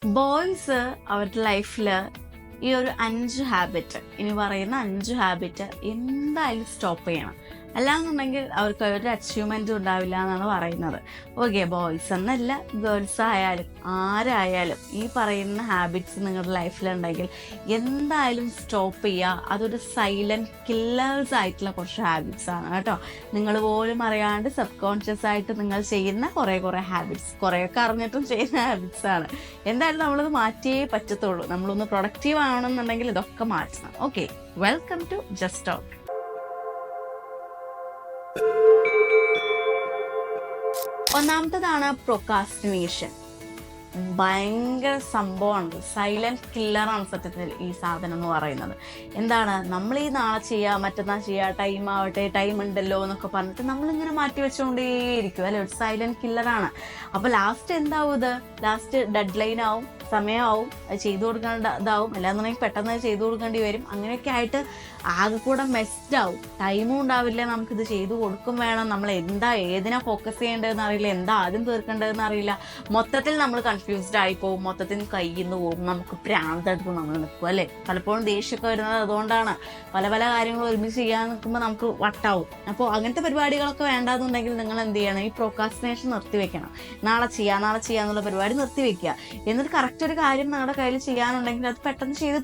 Boys അവരുടെ ലൈഫിൽ ഈ ഒരു 5 ഹാബിറ്റ്, ഇനി പറയുന്ന 5 ഹാബിറ്റ് എന്തായാലും സ്റ്റോപ്പ് ചെയ്യണം. അല്ലാന്നുണ്ടെങ്കിൽ അവർക്ക് ഒരു അച്ചീവ്മെൻറ്റും ഉണ്ടാവില്ല എന്നാണ് പറയുന്നത്. ഓക്കെ, ബോയ്സ് എന്നല്ല, ഗേൾസ് ആയാലും ആരായാലും ഈ പറയുന്ന ഹാബിറ്റ്സ് നിങ്ങളുടെ ലൈഫിലുണ്ടെങ്കിൽ എന്തായാലും സ്റ്റോപ്പ് ചെയ്യുക. അതൊരു സൈലൻറ്റ് കില്ലേഴ്സ് ആയിട്ടുള്ള കുറച്ച് ഹാബിറ്റ്സ് ആണ് കേട്ടോ. നിങ്ങൾ പോലും അറിയാണ്ട് സബ് കോൺഷ്യസ് ആയിട്ട് നിങ്ങൾ ചെയ്യുന്ന കുറേ ഹാബിറ്റ്സ്, കുറേയൊക്കെ അറിഞ്ഞിട്ടും ചെയ്യുന്ന ഹാബിറ്റ്സ് ആണ്. എന്തായാലും നമ്മളത് മാറ്റിയേ പറ്റത്തുള്ളൂ. നമ്മളൊന്ന് പ്രൊഡക്റ്റീവ് ആവണമെന്നുണ്ടെങ്കിൽ ഇതൊക്കെ മാറ്റണം. Okay, welcome to just talk. ഒന്നാമത്തതാണ് പ്രൊക്കാസ്റ്റിനേഷൻ. ഭയങ്കര സംഭവമാണ്, സൈലന്റ് കില്ലറാണ് സത്യത്തിൽ ഈ സാധനം എന്ന് പറയുന്നത്. എന്താണ്, നമ്മൾ ഈ നാളെ ചെയ്യുക, മറ്റന്നാൾ ചെയ്യുക, ടൈം ആവട്ടെ, ടൈം ഉണ്ടല്ലോ എന്നൊക്കെ പറഞ്ഞിട്ട് നമ്മളിങ്ങനെ മാറ്റി വെച്ചുകൊണ്ടേയിരിക്കും അല്ലെ. ഒരു സൈലന്റ് കില്ലറാണ്. അപ്പോൾ ലാസ്റ്റ് എന്താവും, ഇത് ലാസ്റ്റ് ഡെഡ് ലൈൻ ആവും, സമയമാവും, അത് ചെയ്തു കൊടുക്കേണ്ടതാവും, അല്ലാന്നുണ്ടെങ്കിൽ പെട്ടെന്ന് ചെയ്തു കൊടുക്കേണ്ടി വരും. അങ്ങനെയൊക്കെ ആയിട്ട് ആകെ കൂടെ മെസ്ഡ് ആവും. ടൈമും ഉണ്ടാവില്ല, നമുക്കിത് ചെയ്തു കൊടുക്കും വേണം. നമ്മൾ ഏതിനാ ഫോക്കസ് ചെയ്യേണ്ടതെന്ന് അറിയില്ല, എന്താ ആദ്യം തീർക്കേണ്ടതെന്ന് അറിയില്ല. മൊത്തത്തിൽ നമ്മൾ കൺഫ്യൂസ്ഡ് ആയി പോകും, മൊത്തത്തിൽ കയ്യിൽ നിന്ന് പോകും, നമുക്ക് പ്രാന്തെടുത്ത് നമ്മൾ നിൽക്കും അല്ലേ. പലപ്പോഴും ദേഷ്യമൊക്കെ വരുന്നത് അതുകൊണ്ടാണ്. പല കാര്യങ്ങളും ഒരുമിച്ച് ചെയ്യാൻ നിൽക്കുമ്പോൾ നമുക്ക് വട്ടാവും. അപ്പോൾ അങ്ങനത്തെ പരിപാടികളൊക്കെ വേണ്ടാന്നുണ്ടെങ്കിൽ നിങ്ങൾ എന്ത് ചെയ്യണം, ഈ പ്രോക്രാസ്റ്റിനേഷൻ നിർത്തിവെക്കണം. നാളെ ചെയ്യാന്നുള്ള പരിപാടി നിർത്തിവെക്കുക. എന്നിട്ട് കറക്റ്റ് ഒരു കാര്യം നിങ്ങളുടെ കയ്യിൽ ചെയ്യാനുണ്ടെങ്കിൽ അത് പെട്ടെന്ന് ചെയ്ത്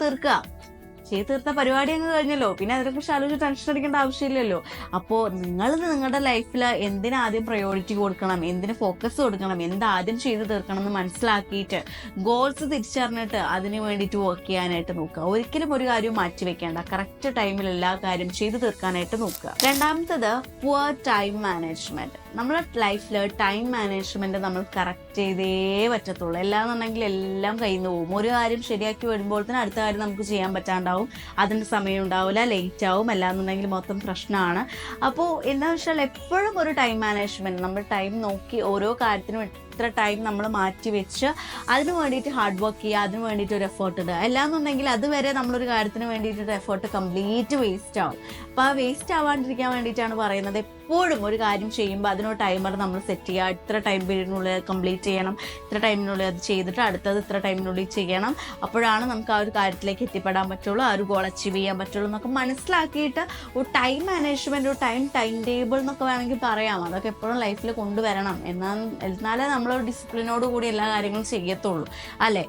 തീർത്ത പരിപാടി അങ്ങ് കഴിഞ്ഞല്ലോ. പിന്നെ അതിനെക്കുറിച്ച് ആലോചിച്ച് ടെൻഷൻ അടിക്കേണ്ട ആവശ്യമില്ലല്ലോ. അപ്പോൾ നിങ്ങൾ നിങ്ങളുടെ ലൈഫിൽ എന്തിനാദ്യം പ്രയോറിറ്റി കൊടുക്കണം, എന്തിന് ഫോക്കസ് കൊടുക്കണം, എന്താദ്യം ചെയ്ത് തീർക്കണം എന്ന് മനസ്സിലാക്കിയിട്ട് ഗോൾസ് തിരിച്ചറിഞ്ഞിട്ട് അതിന് വേണ്ടിയിട്ട് വർക്ക് ചെയ്യാനായിട്ട് നോക്കുക. ഒരിക്കലും ഒരു കാര്യവും മാറ്റി വെക്കേണ്ട, കറക്റ്റ് ടൈമിൽ എല്ലാ കാര്യം ചെയ്ത് തീർക്കാനായിട്ട് നോക്കുക. രണ്ടാമത്തത് പുവർ ടൈം മാനേജ്മെന്റ്. നമ്മുടെ ലൈഫിൽ ടൈം മാനേജ്മെന്റ് നമ്മൾ കറക്റ്റ് ചെയ്തേ പറ്റത്തുള്ളൂ. എല്ലാന്നുണ്ടെങ്കിൽ എല്ലാം കയ്യിൽ നിന്ന് പോകും. ഒരു കാര്യം ശരിയാക്കി വരുമ്പോൾ തന്നെ അടുത്ത കാര്യം നമുക്ക് ചെയ്യാൻ പറ്റാണ്ടാവും, അതിൻ്റെ സമയം ഉണ്ടാവില്ല, ലേറ്റ് ആവും, അല്ലാന്നുണ്ടെങ്കിൽ മൊത്തം പ്രശ്നമാണ്. അപ്പോൾ എന്താണെന്ന് വെച്ചാൽ എപ്പോഴും ഒരു ടൈം മാനേജ്മെന്റ്, നമ്മൾ ടൈം നോക്കി ഓരോ കാര്യത്തിനും ഇത്ര ടൈം നമ്മൾ മാറ്റി വെച്ച് അതിന് വേണ്ടിയിട്ട് ഹാർഡ് വർക്ക് ചെയ്യുക, അതിന് വേണ്ടിയിട്ട് ഒരു എഫേർട്ട് ഇടുക. അല്ലാന്നുണ്ടെങ്കിൽ അതുവരെ നമ്മളൊരു കാര്യത്തിന് വേണ്ടിയിട്ടൊരു എഫേർട്ട് കംപ്ലീറ്റ് വേസ്റ്റ് ആവും. അപ്പോൾ ആ വേസ്റ്റ് ആവാണ്ടിരിക്കാൻ വേണ്ടിയിട്ടാണ് പറയുന്നത്, എപ്പോഴും ഒരു കാര്യം ചെയ്യുമ്പോൾ അതിനൊരു ടൈമർ നമ്മൾ സെറ്റ് ചെയ്യുക. ഇത്ര ടൈം പീരീഡിനുള്ളിൽ കംപ്ലീറ്റ് ചെയ്യണം, ഇത്ര ടൈമിനുള്ളിൽ അത് ചെയ്തിട്ട് അടുത്തത് ഇത്ര ടൈമിനുള്ളിൽ ചെയ്യണം. അപ്പോഴാണ് നമുക്ക് ആ ഒരു കാര്യത്തിലേക്ക് എത്തിപ്പെടാൻ പറ്റുള്ളൂ, ആ ഒരു ഗോൾ അച്ചീവ് ചെയ്യാൻ പറ്റുള്ളൂ എന്നൊക്കെ മനസ്സിലാക്കിയിട്ട് ഒരു ടൈം മാനേജ്മെൻറ്റ്, ഒരു ടൈം ടേബിൾ എന്നൊക്കെ വേണമെങ്കിൽ പറയാം. അതൊക്കെ എപ്പോഴും ലൈഫിൽ കൊണ്ടുവരണം. എന്നാലേ നമ്മളൊരു ഡിസിപ്ലിനോട് കൂടി എല്ലാ കാര്യങ്ങളും ചെയ്യത്തുള്ളൂ അല്ലേ.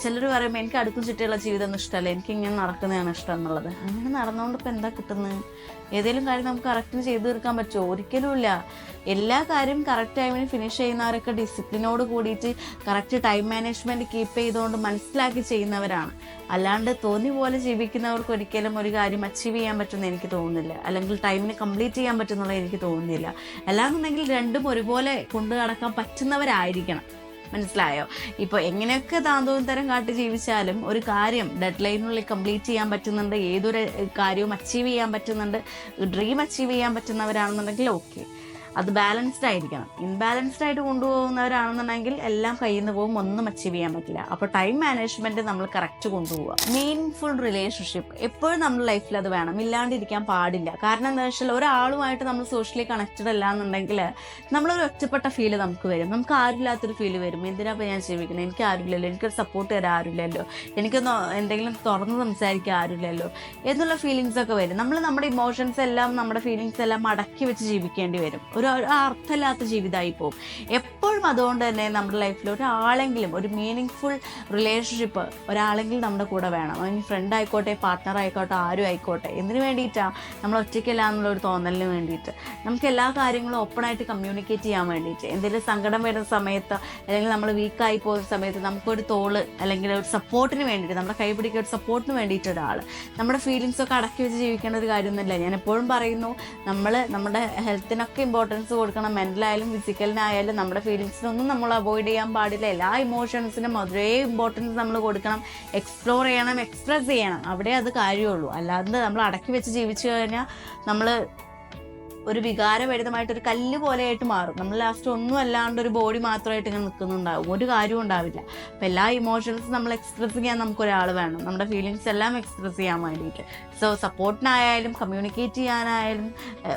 ചിലർ പറയുമ്പോൾ എനിക്ക് അടുക്കും ചുറ്റിയുള്ള ജീവിതമൊന്നും ഇഷ്ടമല്ല, എനിക്ക് ഇങ്ങനെ നടക്കുന്നതാണ് ഇഷ്ടം എന്നുള്ളത്. അങ്ങനെ നടന്നുകൊണ്ട് ഇപ്പോൾ എന്താ കിട്ടുന്നത്? ഏതെങ്കിലും കാര്യം നമുക്ക് കറക്റ്റിന് ചെയ്തു തീർക്കാൻ പറ്റുമോ? ഒരിക്കലും ഇല്ല. എല്ലാ കാര്യം കറക്റ്റ് ടൈമിന് ഫിനിഷ് ചെയ്യുന്നവരൊക്കെ ഡിസിപ്ലിനോട് കൂടിയിട്ട് കറക്റ്റ് ടൈം മാനേജ്മെൻറ്റ് കീപ്പ് ചെയ്തുകൊണ്ട് മനസ്സിലാക്കി ചെയ്യുന്നവരാണ്. അല്ലാണ്ട് തോന്നി പോലെ ജീവിക്കുന്നവർക്ക് ഒരിക്കലും ഒരു കാര്യം അച്ചീവ് ചെയ്യാൻ പറ്റുമെന്ന് എനിക്ക് തോന്നുന്നില്ല, അല്ലെങ്കിൽ ടൈമിന് കംപ്ലീറ്റ് ചെയ്യാൻ പറ്റുമെന്നുള്ളത് എനിക്ക് തോന്നുന്നില്ല. അല്ലാന്നുണ്ടെങ്കിൽ രണ്ടും ഒരുപോലെ കൊണ്ടു നടക്കാൻ പറ്റുന്നവരായിരിക്കണം. മനസ്സിലായോ? ഇപ്പോൾ എങ്ങനെയൊക്കെ തരം കാട്ടി ജീവിച്ചാലും ഒരു കാര്യം ഡെഡ് ലൈനുള്ളിൽ കംപ്ലീറ്റ് ചെയ്യാൻ പറ്റുന്നുണ്ട്, ഏതൊരു കാര്യവും അച്ചീവ് ചെയ്യാൻ പറ്റുന്നുണ്ട്, ഡ്രീം അച്ചീവ് ചെയ്യാൻ പറ്റുന്നവരാണെന്നുണ്ടെങ്കിൽ ഓക്കെ, അത് ബാലൻസ്ഡ് ആയിരിക്കണം. ഇൻബാലൻസ്ഡ് ആയിട്ട് കൊണ്ടുപോകുന്നവരാണെന്നുണ്ടെങ്കിൽ എല്ലാം കയ്യിൽ നിന്ന് പോകും, ഒന്നും അച്ചീവ് ചെയ്യാൻ പറ്റില്ല. അപ്പോൾ ടൈം മാനേജ്മെൻറ്റ് നമ്മൾ കറക്റ്റ് കൊണ്ടുപോവുക. മീനിങ് റിലേഷൻഷിപ്പ് എപ്പോഴും നമ്മുടെ ലൈഫിൽ അത് വേണം, ഇല്ലാണ്ടിരിക്കാൻ പാടില്ല. കാരണം എന്താ വെച്ചാൽ ഒരാളുമായിട്ട് നമ്മൾ സോഷ്യലി കണക്റ്റഡ് അല്ല എന്നുണ്ടെങ്കിൽ നമ്മളൊരു ഒറ്റപ്പെട്ട ഫീല് നമുക്ക് വരും, നമുക്ക് ആരുമില്ലാത്തൊരു ഫീല് വരും. എന്തിനാപ്പോൾ ഞാൻ ജീവിക്കുന്നത്, എനിക്ക് ആരുമില്ലല്ലോ, എനിക്കൊരു സപ്പോർട്ട് തരാൻ ആരുമില്ലല്ലോ, എനിക്കൊന്ന് എന്തെങ്കിലും തുറന്ന് സംസാരിക്കാൻ ആരുമില്ലല്ലോ എന്നുള്ള ഫീലിങ്സ് ഒക്കെ വരും. നമ്മൾ നമ്മുടെ ഇമോഷൻസ് എല്ലാം, നമ്മുടെ ഫീലിങ്സ് എല്ലാം അടക്കി വെച്ച് ജീവിക്കേണ്ടി വരും. ഒരു അർത്ഥമില്ലാത്ത ജീവിതമായി പോകും എപ്പോഴും. അതുകൊണ്ട് തന്നെ നമ്മുടെ ലൈഫിൽ ഒരാളെങ്കിലും, ഒരു മീനിങ് ഫുൾ റിലേഷൻഷിപ്പ് ഒരാളെങ്കിലും നമ്മുടെ കൂടെ വേണം. അതിന് ഫ്രണ്ട് ആയിക്കോട്ടെ, പാർട്ട്ണർ ആയിക്കോട്ടെ, ആരും ആയിക്കോട്ടെ. എന്തിനു വേണ്ടിയിട്ടാണ്? നമ്മൾ ഒറ്റയ്ക്കല്ല എന്നുള്ളൊരു തോന്നലിന് വേണ്ടിയിട്ട്, നമുക്ക് എല്ലാ കാര്യങ്ങളും ഓപ്പണായിട്ട് കമ്മ്യൂണിക്കേറ്റ് ചെയ്യാൻ വേണ്ടിയിട്ട്. എന്തെങ്കിലും സങ്കടം വരുന്ന സമയത്ത്, അല്ലെങ്കിൽ നമ്മൾ വീക്കായി പോകുന്ന സമയത്ത് നമുക്കൊരു തോള് അല്ലെങ്കിൽ ഒരു സപ്പോർട്ടിന് വേണ്ടിയിട്ട്, നമ്മുടെ കൈ പിടിക്കുക ഒരു സപ്പോർട്ടിന് വേണ്ടിയിട്ട് ഒരാൾ. നമ്മുടെ ഫീലിങ്സൊക്കെ അടക്കി വെച്ച് ജീവിക്കേണ്ട ഒരു കാര്യമൊന്നുമില്ല. ഞാൻ എപ്പോഴും പറയുന്നു, നമ്മൾ നമ്മുടെ ഹെൽത്തിനൊക്കെ ഇമ്പോർട്ടൻസ് കൊടുക്കണം. മെൻ്റലായാലും ഫിസിക്കലിനായാലും നമ്മുടെ ഫീലിങ്സിനൊന്നും നമ്മൾ അവോയ്ഡ് ചെയ്യാൻ പാടില്ല. എല്ലാ ഇമോഷൻസിനും ഒരേ ഇമ്പോർട്ടൻസ് നമ്മൾ കൊടുക്കണം, എക്സ്പ്ലോർ ചെയ്യണം, എക്സ്പ്രസ് ചെയ്യണം. അവിടെ അത് കാര്യമുള്ളൂ. അല്ലാതെ നമ്മൾ അടക്കി വെച്ച് ജീവിച്ചു കഴിഞ്ഞാൽ നമ്മൾ ഒരു വികാരഭരിതമായിട്ട് ഒരു കല്ല് പോലെയായിട്ട് മാറും. നമ്മൾ ലാസ്റ്റ് ഒന്നും അല്ലാണ്ട് ഒരു ബോഡി മാത്രമായിട്ട് ഇങ്ങനെ നിൽക്കുന്നുണ്ടാവും, ഒരു കാര്യവും ഉണ്ടാവില്ല. അപ്പം എല്ലാ ഇമോഷൻസും നമ്മൾ എക്സ്പ്രസ് ചെയ്യാൻ നമുക്കൊരാൾ വേണം, നമ്മുടെ ഫീലിങ്സ് എല്ലാം എക്സ്പ്രസ് ചെയ്യാൻ വേണ്ടിയിട്ട്. സോ സപ്പോർട്ടിനായാലും കമ്മ്യൂണിക്കേറ്റ് ചെയ്യാനായാലും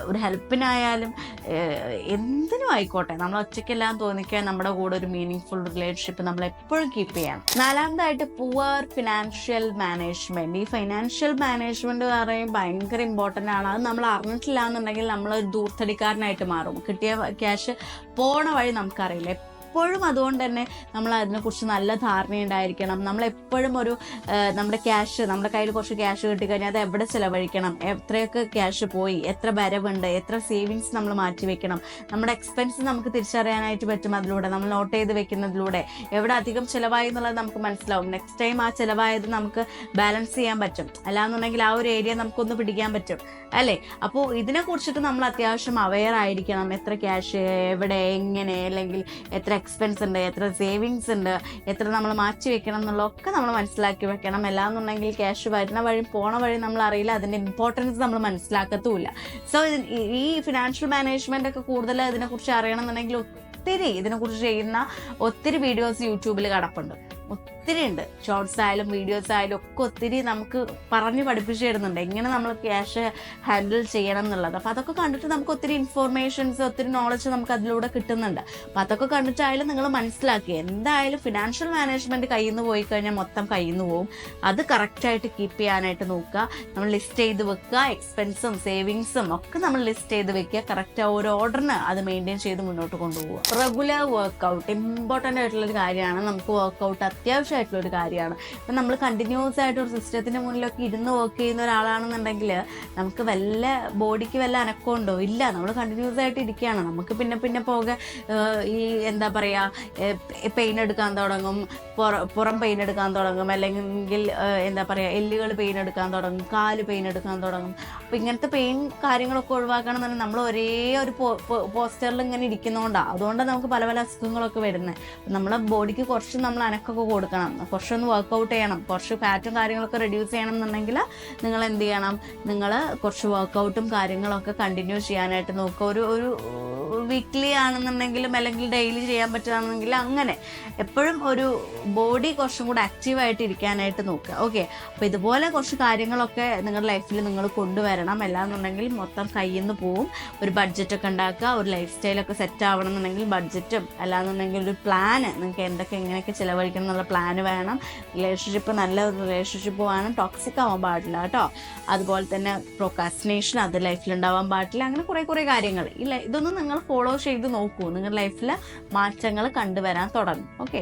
ഒരു ഹെൽപ്പിനായാലും എന്തിനും ആയിക്കോട്ടെ, നമ്മൾ ഒറ്റയ്ക്കെല്ലാം തോന്നിക്കാൻ നമ്മുടെ കൂടെ ഒരു മീനിങ് ഫുൾ റിലേഷൻഷിപ്പ് നമ്മൾ എപ്പോഴും കീപ്പ് ചെയ്യണം. നാലാമതായിട്ട് പുവർ ഫിനാൻഷ്യൽ മാനേജ്മെന്റ്. ഈ ഫൈനാൻഷ്യൽ മാനേജ്മെന്റ് പറയുമ്പോൾ ഭയങ്കര ഇമ്പോർട്ടൻ്റ് ആണ്. അത് നമ്മൾ അറിഞ്ഞിട്ടില്ല എന്നുണ്ടെങ്കിൽ നമ്മൾ ഒരു ദൂർത്തടിക്കാരനായിട്ട് മാറും. കിട്ടിയ ക്യാഷ് പോണ വഴി നമുക്കറിയില്ല. എപ്പോഴും അതുകൊണ്ട് തന്നെ നമ്മൾ അതിനെക്കുറിച്ച് നല്ല ധാരണയുണ്ടായിരിക്കണം. നമ്മളെപ്പോഴും ഒരു നമ്മുടെ ക്യാഷ്, നമ്മുടെ കയ്യിൽ കുറച്ച് ക്യാഷ് കിട്ടിക്കഴിഞ്ഞാൽ അത് എവിടെ ചിലവഴിക്കണം, എത്രയൊക്കെ ക്യാഷ് പോയി, എത്ര വരവുണ്ട്, എത്ര സേവിങ്സ് നമ്മൾ മാറ്റി വെക്കണം, നമ്മുടെ എക്സ്പെൻസ് നമുക്ക് തിരിച്ചറിയാനായിട്ട് പറ്റും അതിലൂടെ. നമ്മൾ നോട്ട് ചെയ്ത് വെക്കുന്നതിലൂടെ എവിടെ അധികം ചിലവായി എന്നുള്ളത് നമുക്ക് മനസ്സിലാവും. നെക്സ്റ്റ് ടൈം ആ ചിലവായത് നമുക്ക് ബാലൻസ് ചെയ്യാൻ പറ്റും. അല്ലാന്നുണ്ടെങ്കിൽ ആ ഒരു ഏരിയ നമുക്കൊന്ന് പിടിക്കാൻ പറ്റും അല്ലേ. അപ്പോൾ ഇതിനെ കുറിച്ചിട്ട് നമ്മൾ അത്യാവശ്യം അവെയർ ആയിരിക്കണം. എത്ര ക്യാഷ് എവിടെ എങ്ങനെ, അല്ലെങ്കിൽ എത്ര എക്സ്പെൻസ് ഉണ്ട്, എത്ര സേവിങ്സ് ഉണ്ട്, എത്ര നമ്മൾ മാറ്റി വെക്കണം എന്നുള്ളതൊക്കെ നമ്മൾ മനസ്സിലാക്കി വെക്കണം. എല്ലാന്നുണ്ടെങ്കിൽ ക്യാഷ് വരുന്ന വഴി പോണ വഴി നമ്മൾ അറിയില്ല, അതിൻ്റെ ഇമ്പോർട്ടൻസ് നമ്മൾ മനസ്സിലാക്കത്തുമില്ല. സോ ഈ ഫിനാൻഷ്യൽ മാനേജ്മെന്റ് ഒക്കെ കൂടുതൽ ഇതിനെക്കുറിച്ച് അറിയണമെന്നുണ്ടെങ്കിൽ ഇതിനെക്കുറിച്ച് ചെയ്യുന്ന ഒത്തിരി വീഡിയോസ് യൂട്യൂബിൽ കിടപ്പുണ്ട്, ഒത്തിരി ഉണ്ട്. ഷോർട്സ് ആയാലും വീഡിയോസ് ആയാലും ഒക്കെ ഒത്തിരി നമുക്ക് പറഞ്ഞ് പഠിപ്പിച്ചു തരുന്നുണ്ട് എങ്ങനെ നമ്മൾ ക്യാഷ് ഹാൻഡിൽ ചെയ്യണം എന്നുള്ളത്. അപ്പോൾ അതൊക്കെ കണ്ടിട്ട് നമുക്ക് ഒത്തിരി ഇൻഫോർമേഷൻസ്, ഒത്തിരി നോളജ് നമുക്ക് അതിലൂടെ കിട്ടുന്നുണ്ട്. അപ്പോൾ അതൊക്കെ കണ്ടിട്ടായാലും നിങ്ങൾ മനസ്സിലാക്കി, എന്തായാലും ഫിനാൻഷ്യൽ മാനേജ്മെന്റ് കയ്യിൽ നിന്ന് പോയി കഴിഞ്ഞാൽ മൊത്തം കയ്യിൽ നിന്ന് പോകും. അത് കറക്റ്റായിട്ട് കീപ്പ് ചെയ്യാനായിട്ട് നോക്കുക. നമ്മൾ ലിസ്റ്റ് ചെയ്ത് വെക്കുക, എക്സ്പെൻസും സേവിങ്സും ഒക്കെ നമ്മൾ ലിസ്റ്റ് ചെയ്ത് വെക്കുക. കറക്റ്റ് ഒരു ഓർഡറിന് അത് മെയിൻറ്റെയിൻ ചെയ്ത് മുന്നോട്ട് കൊണ്ടുപോകുക. റെഗുലർ വർക്കൗട്ട് ഇമ്പോർട്ടൻ്റ് ആയിട്ടുള്ളൊരു കാര്യമാണ്. നമുക്ക് വർക്കൗട്ട് അത്യാവശ്യമായിട്ടുള്ളൊരു കാര്യമാണ്. ഇപ്പം നമ്മൾ കണ്ടിന്യൂസ് ആയിട്ട് ഒരു സിസ്റ്റത്തിൻ്റെ മുന്നിലൊക്കെ ഇരുന്ന് വർക്ക് ചെയ്യുന്ന ഒരാളാണെന്നുണ്ടെങ്കിൽ നമുക്ക് വല്ല ബോഡിക്ക് വല്ല അനക്കമുണ്ടോ? ഇല്ല. നമ്മൾ കണ്ടിന്യൂസ് ആയിട്ട് ഇരിക്കുകയാണ്. നമുക്ക് പിന്നെ പോകെ ഈ എന്താ പറയുക, പെയിൻ എടുക്കാൻ തുടങ്ങും, പുറം പെയിൻ എടുക്കാൻ തുടങ്ങും, അല്ലെങ്കിൽ എന്താ പറയുക എല്ലുകൾ പെയിൻ എടുക്കാൻ തുടങ്ങും, കാല് പെയിൻ എടുക്കാൻ തുടങ്ങും. അപ്പോൾ ഇങ്ങനത്തെ പെയിൻ കാര്യങ്ങളൊക്കെ ഒഴിവാക്കണമെന്നുണ്ടെങ്കിൽ നമ്മൾ ഒരേ ഒരു പോസ്റ്ററിൽ ഇങ്ങനെ ഇരിക്കുന്നതുകൊണ്ടാണ്. അതുകൊണ്ടാണ് നമുക്ക് പല പല അസുഖങ്ങളൊക്കെ വരുന്നത്. നമ്മളെ ബോഡിക്ക് കുറച്ച് നമ്മൾ അനക്കൊക്കെ കൊടുക്കണം, കുറച്ചൊന്ന് വർക്കൗട്ട് ചെയ്യണം, കുറച്ച് ഫാറ്റും കാര്യങ്ങളൊക്കെ റെഡ്യൂസ് ചെയ്യണം എന്നുണ്ടെങ്കിൽ നിങ്ങൾ എന്ത് ചെയ്യണം, നിങ്ങൾ കുറച്ച് വർക്കൗട്ടും കാര്യങ്ങളൊക്കെ കണ്ടിന്യൂ ചെയ്യാനായിട്ട് നോക്കുക. ഒരു വീക്ക്ലി ആണെന്നുണ്ടെങ്കിലും അല്ലെങ്കിൽ ഡെയിലി ചെയ്യാൻ പറ്റുകയാണെന്നെങ്കിൽ അങ്ങനെ എപ്പോഴും ഒരു ബോഡി കുറച്ചും കൂടെ ആക്റ്റീവായിട്ട് ഇരിക്കാനായിട്ട് നോക്കുക. ഓക്കെ, അപ്പോൾ ഇതുപോലെ കുറച്ച് കാര്യങ്ങളൊക്കെ നിങ്ങളുടെ ലൈഫിൽ നിങ്ങൾ കൊണ്ടുവരണം. അല്ലാന്നുണ്ടെങ്കിൽ മൊത്തം കയ്യിൽ നിന്ന് പോവും. ഒരു ബഡ്ജറ്റൊക്കെ ഉണ്ടാക്കുക, ഒരു ലൈഫ് സ്റ്റൈലൊക്കെ സെറ്റ് ആവണം എന്നുണ്ടെങ്കിൽ ബഡ്ജറ്റും, അല്ലാന്നുണ്ടെങ്കിൽ ഒരു പ്ലാന്, നിങ്ങൾക്ക് എന്തൊക്കെ എങ്ങനെയൊക്കെ ചിലവഴിക്കണം എന്നുള്ള പ്ലാന് വേണം. റിലേഷൻഷിപ്പ് നല്ല റിലേഷൻഷിപ്പ് വേണം, ടോക്സിക് ആവാൻ പാടില്ല കേട്ടോ. അതുപോലെ തന്നെ പ്രൊക്കാസ്റ്റിനേഷൻ അത് ലൈഫിലുണ്ടാവാൻ പാടില്ല. അങ്ങനെ കുറേ കാര്യങ്ങൾ ഇതൊന്നും നിങ്ങൾ ഫോളോ ചെയ്ത് നോക്കൂ, നിങ്ങളുടെ ലൈഫിൽ മാറ്റങ്ങൾ കണ്ടുവരാൻ തുടങ്ങും. ഓക്കെ.